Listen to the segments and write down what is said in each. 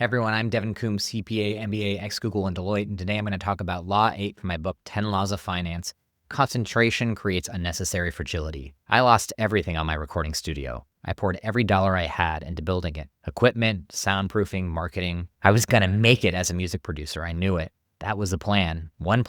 Hey everyone, I'm Devon Coombs, CPA, MBA, ex-Google, and Deloitte, and today I'm going to talk about Law 8 from my book, 10 Laws of Finance. Concentration Creates Unnecessary Fragility. I lost everything on my recording studio. I poured every dollar I had into building it. Equipment, soundproofing, marketing. I was going to make it as a music producer. I knew it. That was the plan, one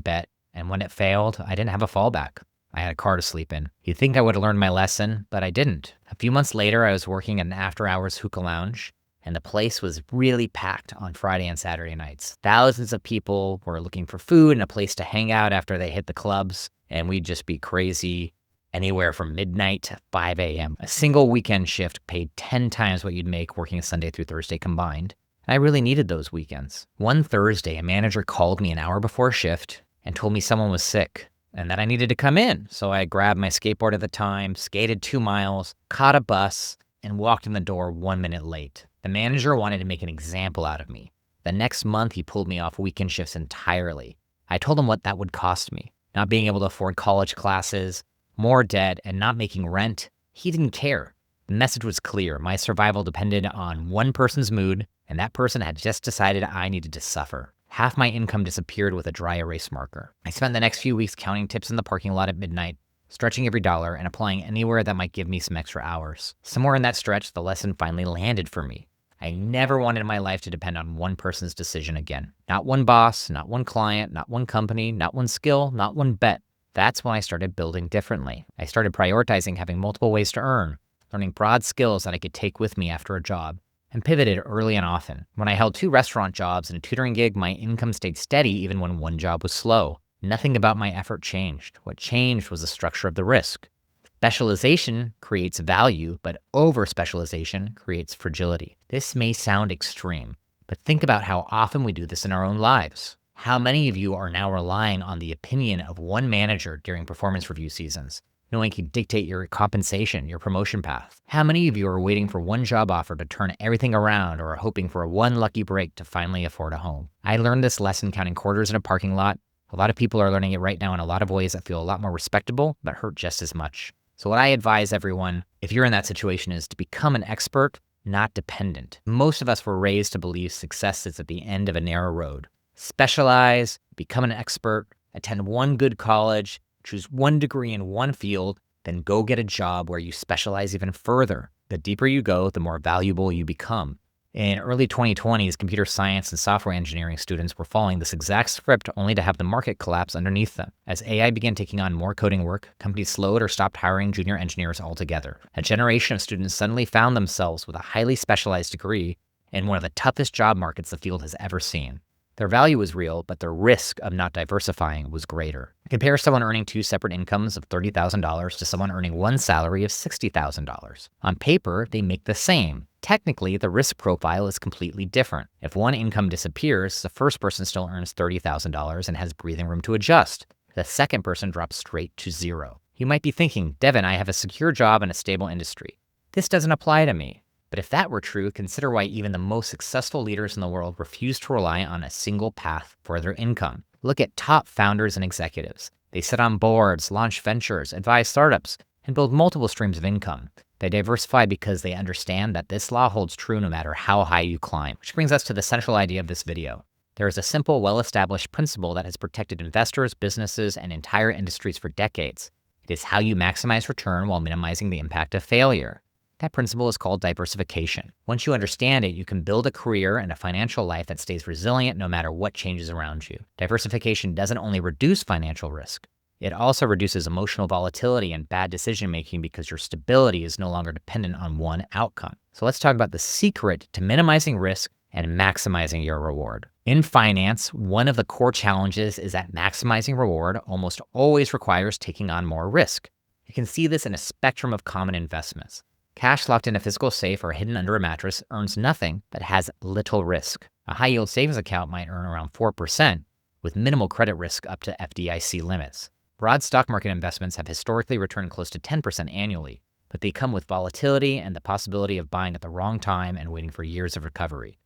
bet, and when it failed, I didn't have a fallback. I had a car to sleep in. You'd think I would have learned my lesson, but I didn't. A few months later, I was working at an after-hours hookah lounge, and the place was really packed on Friday and Saturday nights. Thousands of people were looking for food and a place to hang out after they hit the clubs, and we'd just be crazy anywhere from midnight to 5 a.m. A single weekend shift paid 10 times what you'd make working Sunday through Thursday combined. And I really needed those weekends. One Thursday, a manager called me an hour before shift and told me someone was sick and that I needed to come in. So I grabbed my skateboard at the time, skated 2 miles, caught a bus, and walked in the door 1 minute late. The manager wanted to make an example out of me. The next month, he pulled me off weekend shifts entirely. I told him what that would cost me. Not being able to afford college classes, more debt, and not making rent. He didn't care. The message was clear. My survival depended on one person's mood, and that person had just decided I needed to suffer. Half my income disappeared with a dry erase marker. I spent the next few weeks counting tips in the parking lot at midnight, stretching every dollar and applying anywhere that might give me some extra hours. Somewhere in that stretch, the lesson finally landed for me. I never wanted my life to depend on one person's decision again. Not one boss, not one client, not one company, not one skill, not one bet. That's when I started building differently. I started prioritizing having multiple ways to earn, learning broad skills that I could take with me after a job, and pivoted early and often. When I held 2 restaurant jobs and a tutoring gig, my income stayed steady even when one job was slow. Nothing about my effort changed. What changed was the structure of the risk. Specialization creates value, but over-specialization creates fragility. This may sound extreme, but think about how often we do this in our own lives. How many of you are now relying on the opinion of one manager during performance review seasons, knowing he can dictate your compensation, your promotion path? How many of you are waiting for one job offer to turn everything around or are hoping for one lucky break to finally afford a home? I learned this lesson counting quarters in a parking lot. A lot of people are learning it right now in a lot of ways that feel a lot more respectable, but hurt just as much. So what I advise everyone, if you're in that situation, is to become an expert, not dependent. Most of us were raised to believe success is at the end of a narrow road. Specialize, become an expert, attend one good college, choose one degree in one field, then go get a job where you specialize even further. The deeper you go, the more valuable you become. In early 2020s, computer science and software engineering students were following this exact script only to have the market collapse underneath them. As AI began taking on more coding work, companies slowed or stopped hiring junior engineers altogether. A generation of students suddenly found themselves with a highly specialized degree in one of the toughest job markets the field has ever seen. Their value was real, but their risk of not diversifying was greater. Compare someone earning 2 separate incomes of $30,000 to someone earning one salary of $60,000. On paper, they make the same. Technically, the risk profile is completely different. If one income disappears, the first person still earns $30,000 and has breathing room to adjust. The second person drops straight to zero. You might be thinking, Devon, I have a secure job in a stable industry. This doesn't apply to me. But if that were true, consider why even the most successful leaders in the world refuse to rely on a single path for their income. Look at top founders and executives. They sit on boards, launch ventures, advise startups, and build multiple streams of income. They diversify because they understand that this law holds true no matter how high you climb. Which brings us to the central idea of this video. There is a simple, well-established principle that has protected investors, businesses, and entire industries for decades. It is how you maximize return while minimizing the impact of failure. That principle is called diversification. Once you understand it, you can build a career and a financial life that stays resilient no matter what changes around you. Diversification doesn't only reduce financial risk, it also reduces emotional volatility and bad decision-making because your stability is no longer dependent on one outcome. So let's talk about the secret to minimizing risk and maximizing your reward. In finance, one of the core challenges is that maximizing reward almost always requires taking on more risk. You can see this in a spectrum of common investments. Cash locked in a physical safe or hidden under a mattress earns nothing but has little risk. A high-yield savings account might earn around 4%, with minimal credit risk up to FDIC limits. Broad stock market investments have historically returned close to 10% annually, but they come with volatility and the possibility of buying at the wrong time and waiting for years of recovery.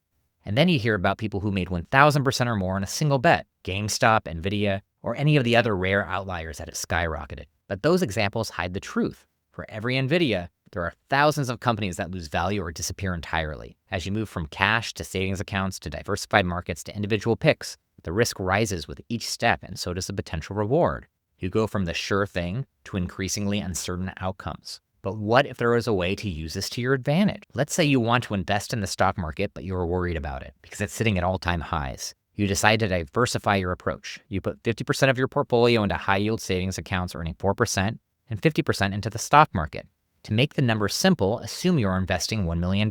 And then you hear about people who made 1,000% or more in a single bet, GameStop, Nvidia, or any of the other rare outliers that have skyrocketed. But those examples hide the truth. For every Nvidia, There are thousands of companies that lose value or disappear entirely. As you move from cash to savings accounts to diversified markets to individual picks, the risk rises with each step, and so does the potential reward. You go from the sure thing to increasingly uncertain outcomes. But what if there was a way to use this to your advantage? Let's say you want to invest in the stock market, but you're worried about it because it's sitting at all-time highs. You decide to diversify your approach. You put 50% of your portfolio into high-yield savings accounts earning 4% and 50% into the stock market. To make the numbers simple, assume you're investing $1 million.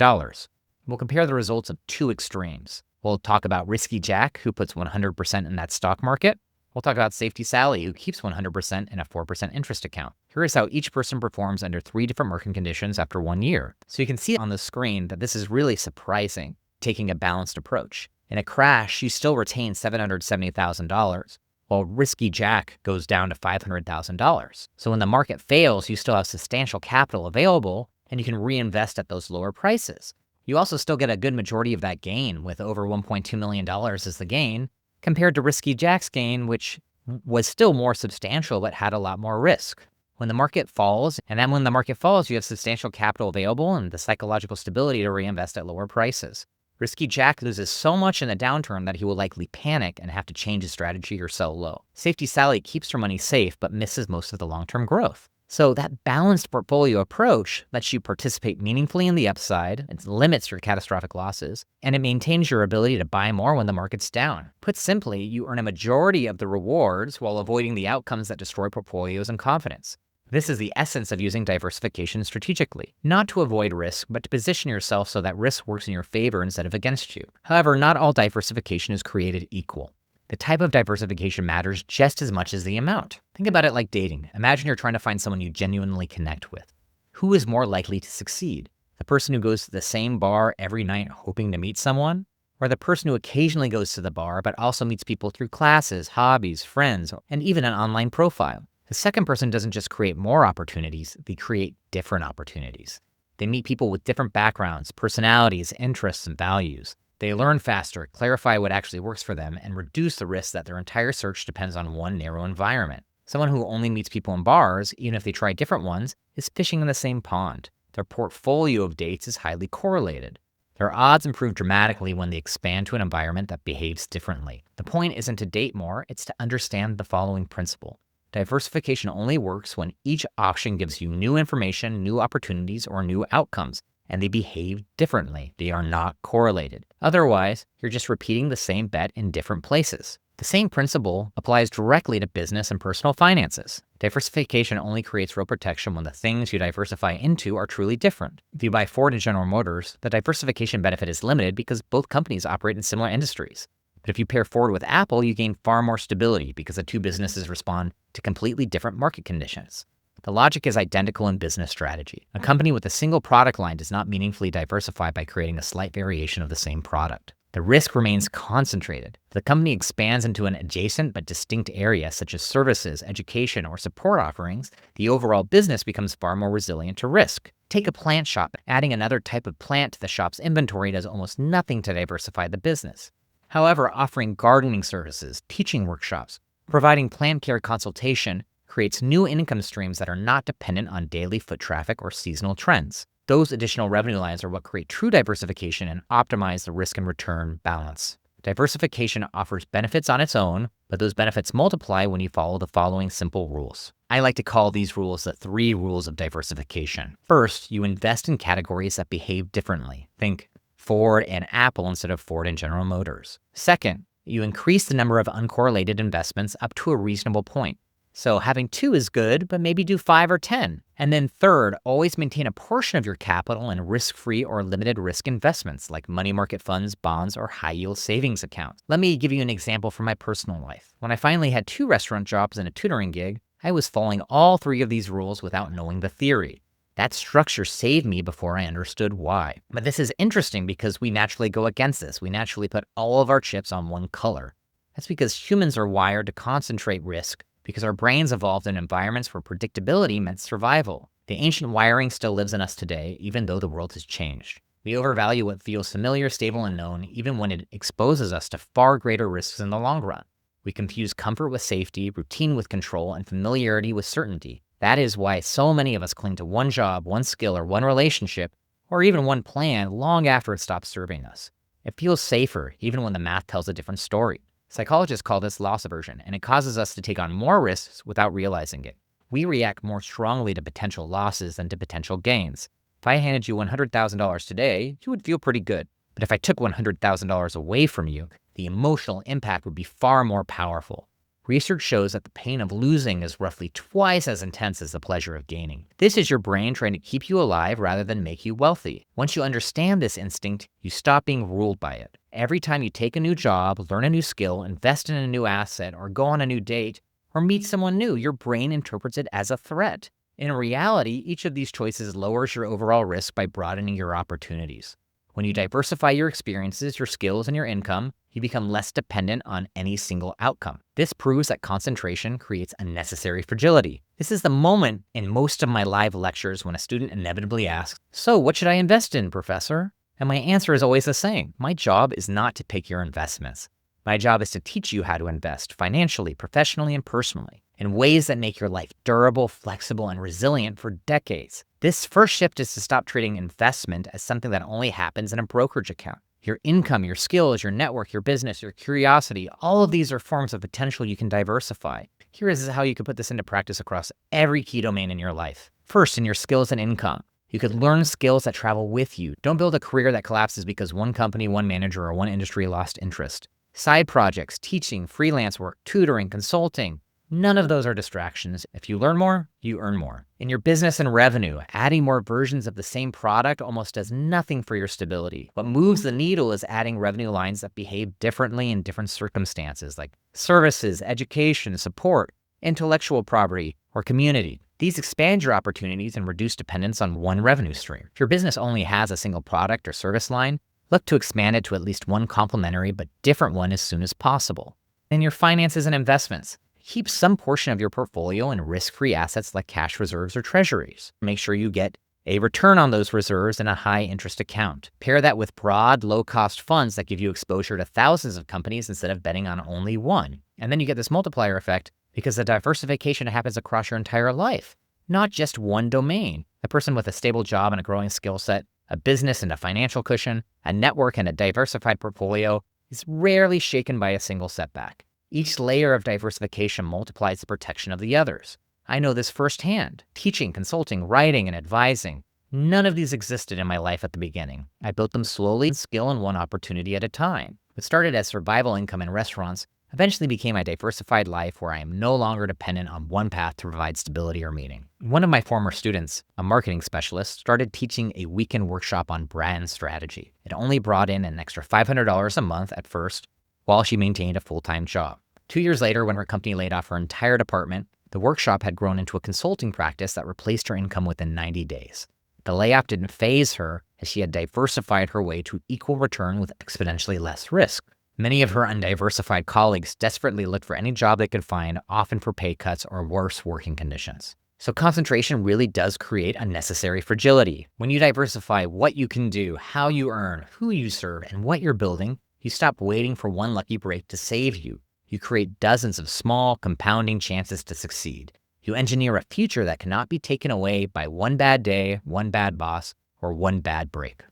We'll compare the results of two extremes. We'll talk about Risky Jack, who puts 100% in that stock market. We'll talk about Safety Sally, who keeps 100% in a 4% interest account. Here is how each person performs under 3 different market conditions after 1 year. So you can see on the screen that this is really surprising, taking a balanced approach. In a crash, you still retain $770,000, while Risky Jack goes down to $500,000. So when the market fails, you still have substantial capital available, and you can reinvest at those lower prices. You also still get a good majority of that gain, with over $1.2 million as the gain, compared to Risky Jack's gain, which was still more substantial but had a lot more risk. When the market falls, you have substantial capital available and the psychological stability to reinvest at lower prices. Risky Jack loses so much in the downturn that he will likely panic and have to change his strategy or sell low. Safety Sally keeps her money safe but misses most of the long-term growth. So that balanced portfolio approach lets you participate meaningfully in the upside, it limits your catastrophic losses, and it maintains your ability to buy more when the market's down. Put simply, you earn a majority of the rewards while avoiding the outcomes that destroy portfolios and confidence. This is the essence of using diversification strategically, not to avoid risk, but to position yourself so that risk works in your favor instead of against you. However, not all diversification is created equal. The type of diversification matters just as much as the amount. Think about it like dating. Imagine you're trying to find someone you genuinely connect with. Who is more likely to succeed? The person who goes to the same bar every night hoping to meet someone? Or the person who occasionally goes to the bar but also meets people through classes, hobbies, friends, and even an online profile? The second person doesn't just create more opportunities, they create different opportunities. They meet people with different backgrounds, personalities, interests, and values. They learn faster, clarify what actually works for them, and reduce the risk that their entire search depends on one narrow environment. Someone who only meets people in bars, even if they try different ones, is fishing in the same pond. Their portfolio of dates is highly correlated. Their odds improve dramatically when they expand to an environment that behaves differently. The point isn't to date more, it's to understand the following principle. Diversification only works when each option gives you new information, new opportunities, or new outcomes, and they behave differently. They are not correlated. Otherwise, you're just repeating the same bet in different places. The same principle applies directly to business and personal finances. Diversification only creates real protection when the things you diversify into are truly different. If you buy Ford and General Motors, the diversification benefit is limited because both companies operate in similar industries. But if you pair Ford with Apple, you gain far more stability because the two businesses respond to completely different market conditions. The logic is identical in business strategy. A company with a single product line does not meaningfully diversify by creating a slight variation of the same product. The risk remains concentrated. If the company expands into an adjacent but distinct area, such as services, education, or support offerings, the overall business becomes far more resilient to risk. Take a plant shop. Adding another type of plant to the shop's inventory does almost nothing to diversify the business. However, offering gardening services, teaching workshops, providing plant care consultation creates new income streams that are not dependent on daily foot traffic or seasonal trends. Those additional revenue lines are what create true diversification and optimize the risk and return balance. Diversification offers benefits on its own, but those benefits multiply when you follow the following simple rules. I like to call these rules the 3 rules of diversification. First, you invest in categories that behave differently. Think Ford and Apple instead of Ford and General Motors. Second, you increase the number of uncorrelated investments up to a reasonable point. So having 2 is good, but maybe do 5 or 10. And then third, always maintain a portion of your capital in risk-free or limited risk investments like money market funds, bonds, or high-yield savings accounts. Let me give you an example from my personal life. When I finally had 2 restaurant jobs and a tutoring gig, I was following all 3 of these rules without knowing the theory. That structure saved me before I understood why. But this is interesting because we naturally go against this. We naturally put all of our chips on one color. That's because humans are wired to concentrate risk because our brains evolved in environments where predictability meant survival. The ancient wiring still lives in us today, even though the world has changed. We overvalue what feels familiar, stable, and known, even when it exposes us to far greater risks in the long run. We confuse comfort with safety, routine with control, and familiarity with certainty. That is why so many of us cling to one job, one skill, or one relationship, or even one plan long after it stops serving us. It feels safer, even when the math tells a different story. Psychologists call this loss aversion, and it causes us to take on more risks without realizing it. We react more strongly to potential losses than to potential gains. If I handed you $100,000 today, you would feel pretty good. But if I took $100,000 away from you, the emotional impact would be far more powerful. Research shows that the pain of losing is roughly twice as intense as the pleasure of gaining. This is your brain trying to keep you alive rather than make you wealthy. Once you understand this instinct, you stop being ruled by it. Every time you take a new job, learn a new skill, invest in a new asset, or go on a new date, or meet someone new, your brain interprets it as a threat. In reality, each of these choices lowers your overall risk by broadening your opportunities. When you diversify your experiences, your skills, and your income, you become less dependent on any single outcome. This proves that concentration creates unnecessary fragility. This is the moment in most of my live lectures when a student inevitably asks, "So what should I invest in, professor?" And my answer is always the same. My job is not to pick your investments. My job is to teach you how to invest financially, professionally, and personally in ways that make your life durable, flexible, and resilient for decades. This first shift is to stop treating investment as something that only happens in a brokerage account. Your income, your skills, your network, your business, your curiosity, all of these are forms of potential you can diversify. Here is how you can put this into practice across every key domain in your life. First, in your skills and income. You could learn skills that travel with you. Don't build a career that collapses because one company, one manager, or one industry lost interest. Side projects, teaching, freelance work, tutoring, consulting. None of those are distractions. If you learn more, you earn more. In your business and revenue, adding more versions of the same product almost does nothing for your stability. What moves the needle is adding revenue lines that behave differently in different circumstances, like services, education, support, intellectual property, or community. These expand your opportunities and reduce dependence on one revenue stream. If your business only has a single product or service line, look to expand it to at least one complementary but different one as soon as possible. In your finances and investments, keep some portion of your portfolio in risk-free assets like cash reserves or treasuries. Make sure you get a return on those reserves in a high-interest account. Pair that with broad, low-cost funds that give you exposure to thousands of companies instead of betting on only one. And then you get this multiplier effect because the diversification happens across your entire life, not just one domain. The person with a stable job and a growing skill set, a business and a financial cushion, a network and a diversified portfolio is rarely shaken by a single setback. Each layer of diversification multiplies the protection of the others. I know this firsthand. Teaching, consulting, writing, and advising. None of these existed in my life at the beginning. I built them slowly, skill and one opportunity at a time. What started as survival income in restaurants eventually became a diversified life where I am no longer dependent on one path to provide stability or meaning. One of my former students, a marketing specialist, started teaching a weekend workshop on brand strategy. It only brought in an extra $500 a month at first, while she maintained a full-time job. 2 years later, when her company laid off her entire department, the workshop had grown into a consulting practice that replaced her income within 90 days. The layoff didn't faze her, as she had diversified her way to equal return with exponentially less risk. Many of her undiversified colleagues desperately looked for any job they could find, often for pay cuts or worse working conditions. So concentration really does create unnecessary fragility. When you diversify what you can do, how you earn, who you serve, and what you're building, you stop waiting for one lucky break to save you. You create dozens of small, compounding chances to succeed. You engineer a future that cannot be taken away by one bad day, one bad boss, or one bad break.